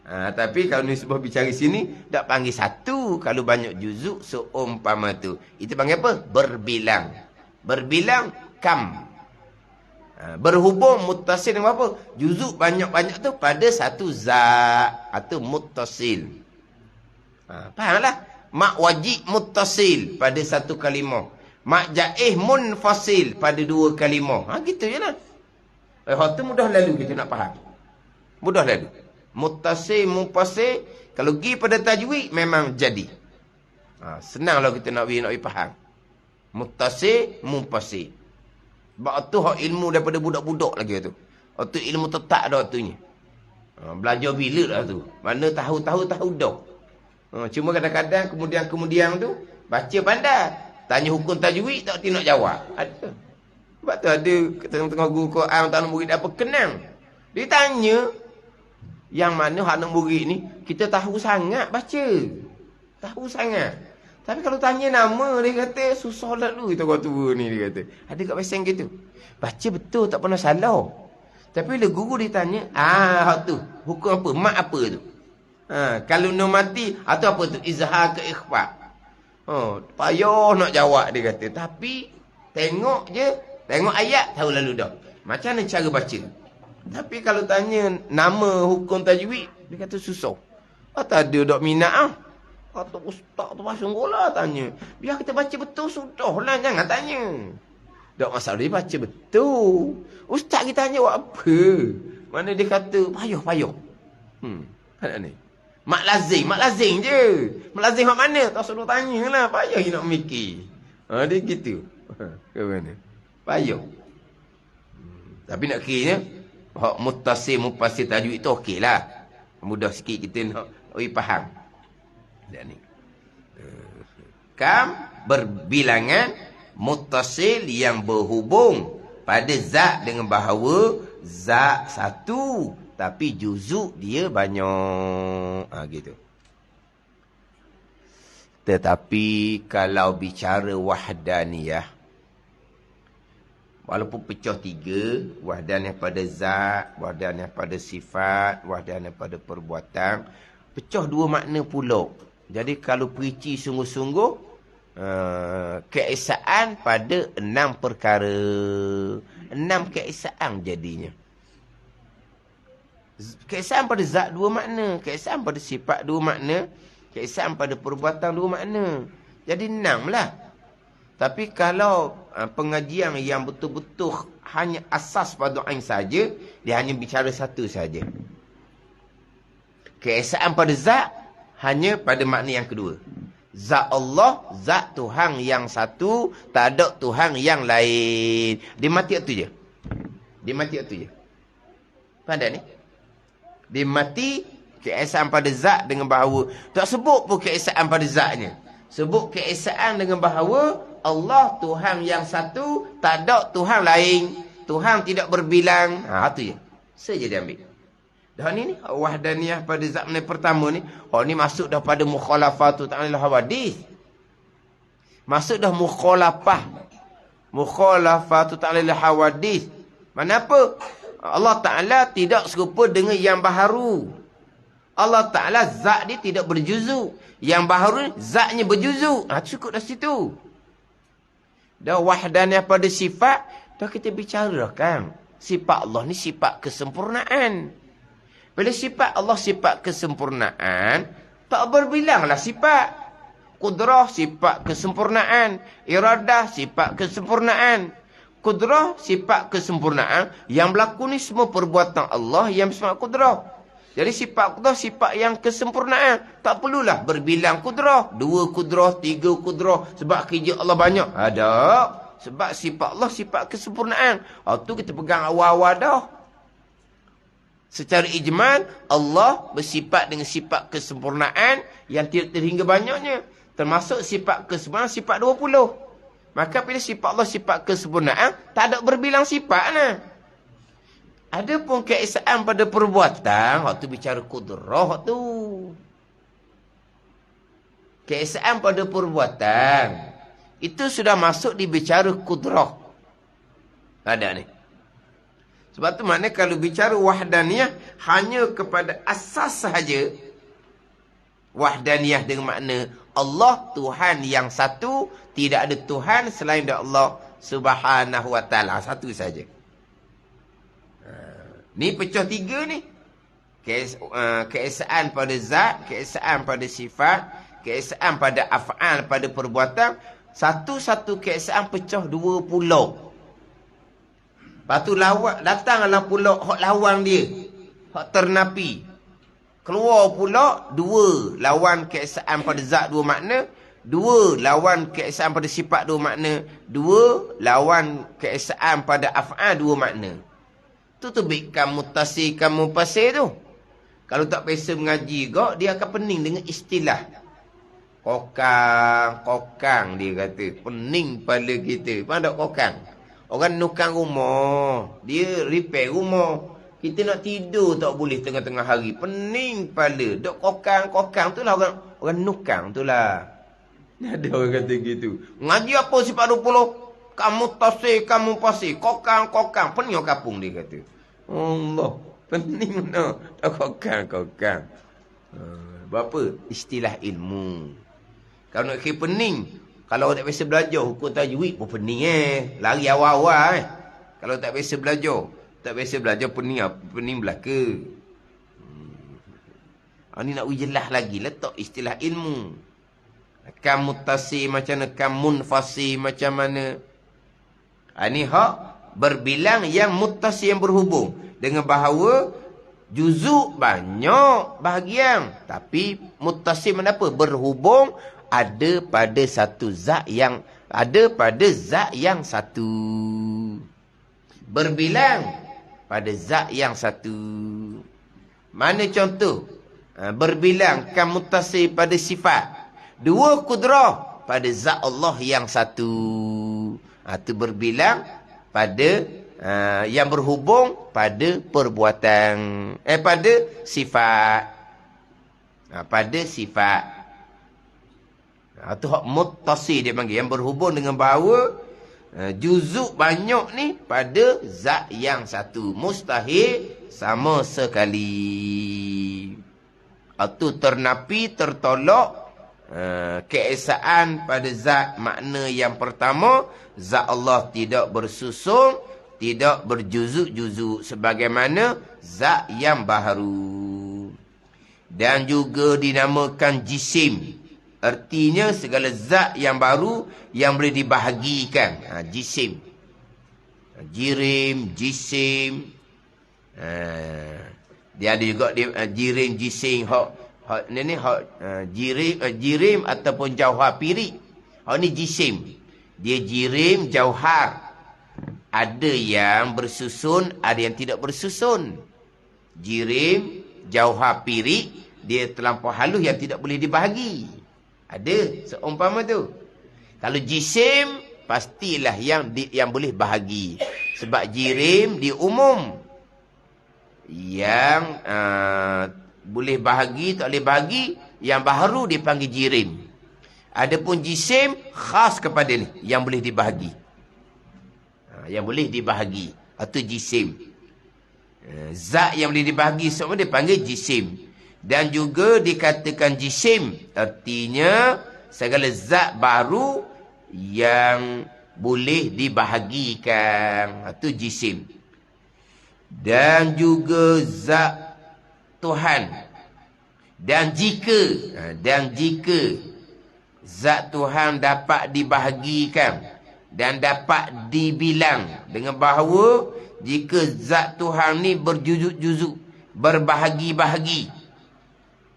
S1: Tapi kalau nisbah bicara sini, tak panggil satu. Kalau banyak juzuk, seumpama tu. Itu panggil apa? Berbilang. Berbilang, kam. Berhubung muttasil dengan apa? Juzuk banyak-banyak tu pada satu zat. Atau muttasil. Fahamlah? Mak wajib muttasil pada satu kalimah. Mak jaih munfasil pada dua kalimah. Gitu je lah. Hal tu mudah lalu kita nak faham. Mudah lalu. Muttasil, munfasil. Kalau pergi pada tajwid, memang jadi. Senanglah kita nak pergi faham. Muttasil, munfasil. Sebab tu hak ilmu daripada budak-budak lagi tu. Tu ilmu tetap dah tu ni. Belajar bila lah tu. Mana tahu dah. Cuma kadang-kadang kemudian tu baca pandai. Tanya hukum tajwid tak nak jawab. Ada. Sebab tu ada tengah-tengah guru Quran tak nak murid apa kenang. Dia tanya yang mana hak nak murid ni kita tahu sangat baca. Tahu sangat. Tapi kalau tanya nama, dia kata, susah lalu kita orang tua ni, dia kata. Ada kat pasang gitu. Baca betul, tak pernah salah. Tapi bila guru dia tanya, hak tu, hukum apa? Mak apa tu? Kalau nak mati, atau apa tu? Izhar ke ikhfa. Payah nak jawab, dia kata. Tapi, tengok je, tengok ayat, tahu lalu dah. Macam mana cara baca? Tapi kalau tanya nama hukum tajwid, dia kata susah. Tak ada dok minat Kata ustaz tu pasang bola tanya. Biar kita baca betul sudah lah. Jangan tanya. Tak masalah dia baca betul. Ustaz kita tanya buat apa? Mana dia kata payah. Ada ni. Mak lazim je. Mak lazim mak mana? Tak suruh tanya lah. Payah nak mikir. Dia gitu. Ke mana? Payah. Tapi nak kiranya hak muttasil mufassir tajwid tu okey lah. Mudah sikit kita nak faham. Ni. Kam berbilangan muttasil yang berhubung pada zat dengan bahawa zat satu tapi juzuk dia banyak. Gitu. Tetapi kalau bicara wahdaniyah, walaupun pecah tiga, wahdaniyah pada zat, wahdaniyah pada sifat, wahdaniyah pada perbuatan, pecah dua makna pula. Jadi kalau perici sungguh-sungguh, keesaan pada 6 perkara. 6 keesaan jadinya. Keesaan pada zat dua makna. Keesaan pada sifat dua makna. Keesaan pada perbuatan dua makna. Jadi 6 lah. Tapi kalau pengajian yang betul-betul hanya asas pada ain saja, dia hanya bicara satu saja. Keesaan pada zat hanya pada makna yang kedua. Zat Allah, zat Tuhan yang satu, tak ada Tuhan yang lain. Dia mati itu je. Dia mati itu je. Faham ni? Dia mati keesaan pada zat dengan bahawa tak sebut pun keesaan pada zatnya. Sebut keesaan dengan bahawa Allah Tuhan yang satu, tak ada Tuhan lain. Tuhan tidak berbilang. Itu je. Saja dia ambil. Dah ni wahdaniyah pada zaman pertama ni, ni masuk dah pada mukhalafatu ta'lil hawadith. Masuk dah mukhalafah. Mukhalafatu ta'lil hawadith. Kenapa? Allah Ta'ala tidak serupa dengan yang baharu. Allah Ta'ala zat dia tidak berjuzu. Yang baharu zatnya berjuzu. Cukup dah situ. Dah wahdaniyah pada sifat, dah kita bicara kan. Sifat Allah ni sifat kesempurnaan. Bila sifat Allah sifat kesempurnaan, tak berbilanglah sifat. Kudrah sifat kesempurnaan. Iradah sifat kesempurnaan. Kudrah sifat kesempurnaan. Yang berlaku ni semua perbuatan Allah yang bersifat kudrah. Jadi sifat kudrah sifat yang kesempurnaan. Tak perlulah berbilang kudrah. 2 kudrah, 3 kudrah. Sebab kerja Allah banyak. Ada. Sebab sifat Allah sifat kesempurnaan. Tu kita pegang awal-awal dah. Secara ijmal, Allah bersifat dengan sifat kesempurnaan yang tidak terhingga banyaknya. Termasuk sifat kesempurnaan sifat 20. Maka bila sifat Allah sifat kesempurnaan, tak ada berbilang sifat lah. Ada pun keesaan pada perbuatan, waktu bicara kudrah tu. Keesaan pada perbuatan, itu sudah masuk di bicara kudrah. Ada ni. Sebab tu maknanya kalau bicara wahdaniyah, hanya kepada asas sahaja. Wahdaniyah dengan makna Allah Tuhan yang satu, tidak ada Tuhan selain dari Allah Subhanahu wa ta'ala. Satu saja. Ni pecah 3 ni. Keesaan pada zat, keesaan pada sifat, keesaan pada af'al, pada perbuatan. Satu-satu keesaan pecah 2 pulau. Lepas tu datanglah pulau hak lawan dia. Hak ternapi. Keluar pula 2 lawan keesaan pada zat 2 makna. 2 lawan keesaan pada sifat 2 makna. 2 lawan keesaan pada af'al 2 makna. Tu bikan mutasi kamu pasir tu. Kalau tak biasa mengaji kau, dia akan pening dengan istilah. Kokang dia kata. Pening kepala kita. Mana tak kokang? Orang nukang rumah. Dia repair rumah. Kita nak tidur tak boleh tengah-tengah hari. Pening kepala. Dok kokang tu lah orang nukang tu lah. Ada orang kata gitu. Ngaji apa sifat 20? Kamu tasir, kamu pasir. Kokang. Pening kapung dia kata. Allah. Pening mana? Tak kokang. Berapa? Istilah ilmu. Kalau nak kira pening. Kalau tak biasa belajar hukum tajwid pun pening Lari awal-awal Kalau tak biasa belajar. Tak biasa belajar pening belaka. Ni nak jelas lagi. Letak istilah ilmu. Kam muttasi macam mana. Kam munfasi macam mana. Ni hak berbilang yang muttasi yang berhubung. Dengan bahawa juzuk banyak bahagian. Tapi muttasi mana apa? Berhubung ada pada satu zat yang ada pada zat yang satu. Berbilang pada zat yang satu. Mana contoh? Berbilang kan muttasi pada sifat. 2 kudrah pada zat Allah yang satu. Itu berbilang pada yang berhubung pada perbuatan. Pada sifat. Pada sifat. Itu hak muttasi dia panggil. Yang berhubung dengan bahawa juzuk banyak ni pada zat yang satu. Mustahil sama sekali. Itu ternapi, tertolak keesaan pada zat makna yang pertama. Zat Allah tidak bersusun, tidak berjuzuk-juzuk. Sebagaimana zat yang baharu. Dan juga dinamakan jisim. Artinya segala zat yang baru yang boleh dibahagikan. Jisim. Jirim, jisim. Dia ada juga jirim, jisim. Jirim ataupun jauhar pirik. Ni jisim. Dia jirim, jauhar. Ada yang bersusun, ada yang tidak bersusun. Jirim, jauhar pirik. Dia terlampau halus yang tidak boleh dibahagi. Ada seumpama tu. Kalau jisim, pastilah yang boleh bahagi. Sebab jirim di umum. Yang boleh bahagi, tak boleh bahagi, yang baharu dipanggil jirim. Adapun jisim, khas kepada ni, yang boleh dibahagi. Yang boleh dibahagi. Itu jisim. Zat yang boleh dibahagi semua dipanggil jisim. Dan juga dikatakan jisim, artinya segala zat baru yang boleh dibahagikan. Itu jisim. Dan juga zat Tuhan. Dan jika zat Tuhan dapat dibahagikan dan dapat dibilang dengan bahawa jika zat Tuhan ni berjuzuk-juzuk, berbahagi-bahagi,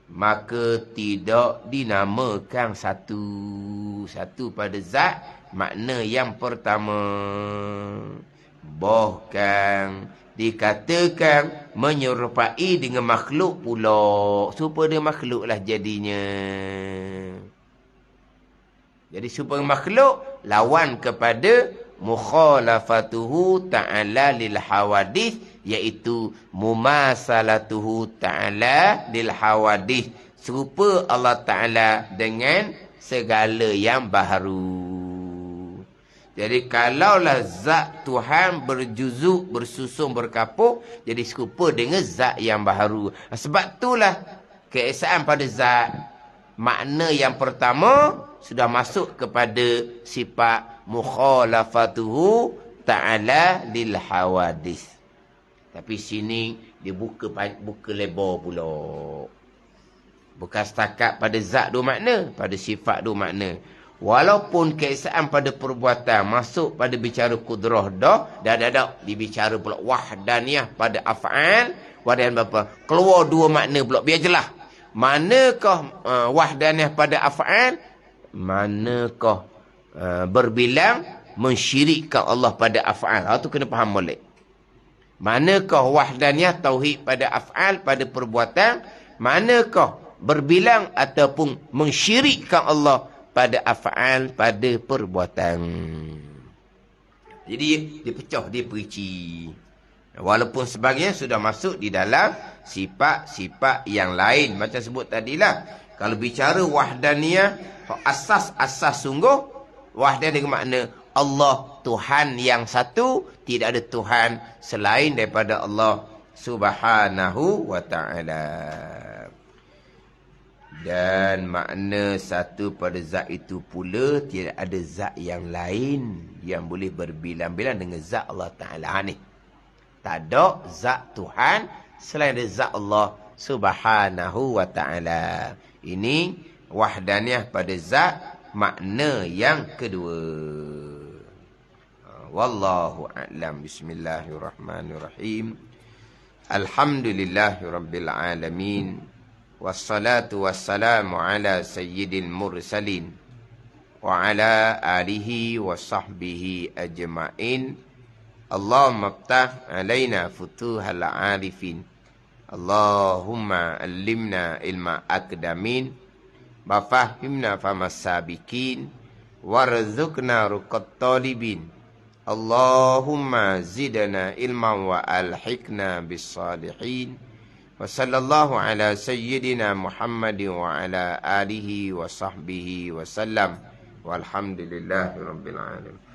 S1: maka tidak dinamakan satu pada zat. Makna yang pertama, bahkan dikatakan menyerupai dengan makhluk pula. Serupa dengan makhluk lah jadinya. Jadi serupa dengan makhluk, lawan kepada mukhalafatuhu ta'ala lil hawadith, iaitu mumasalatuhu ta'ala lil hawadith. Serupa Allah Ta'ala dengan segala yang baharu. Jadi kalaulah zat Tuhan berjuzuk, bersusun, berkapuk, jadi serupa dengan zat yang baharu. Sebab itulah keesaan pada zat. Makna yang pertama sudah masuk kepada sifat mukhalafatuhu ta'ala lil hawadith. Tapi sini dia buka lebar pula. Bukan setakat pada zat dua makna, pada sifat dua makna. Walaupun keesaan pada perbuatan masuk pada bicara kudrah dah dibicara pula wahdaniyah pada af'al. Wahdaniyah apa? Keluar dua makna pula, biar jelas. Manakah wahdaniyah pada af'al? Manakah berbilang mensyirikkan Allah pada af'al? Itu kena faham molek. Manakah wahdaniyah tauhid pada af'al, pada perbuatan? Manakah berbilang ataupun mensyirikkan Allah pada af'al, pada perbuatan? Jadi dia pecah, dia perinci. Walaupun sebahagian sudah masuk di dalam sifat-sifat yang lain. Macam sebut tadilah, kalau bicara wahdaniyah, asas sungguh, wahdaniyah dengan makna Allah Tuhan yang satu, tidak ada Tuhan selain daripada Allah Subhanahu wa ta'ala. Dan makna satu pada zat itu pula, tidak ada zat yang lain yang boleh berbilang-bilang dengan zat Allah Ta'ala ni. Tak ada zat Tuhan selain dari zat Allah Subhanahu wa ta'ala. Ini wahdaniyah pada zat, makna yang kedua. Wallahu a'lam. Bismillahirrahmanirrahim. Alhamdulillahirabbil alamin. Wassalatu wassalamu ala sayyidil mursalin wa ala alihi wa sahbihi ajma'in. Allahumma ftah alaina futuhal arifin. Allahumma allimna ilma akdamin. Wafahimna famas sabikin. Warzuqna ruqat talibin. Allahumma zidna ilman wa alhiqna bis salihin. Wa sallallahu ala sayyidina Muhammadin wa ala alihi wa sahbihi wa sallam. Walhamdulillahi rabbil alamin.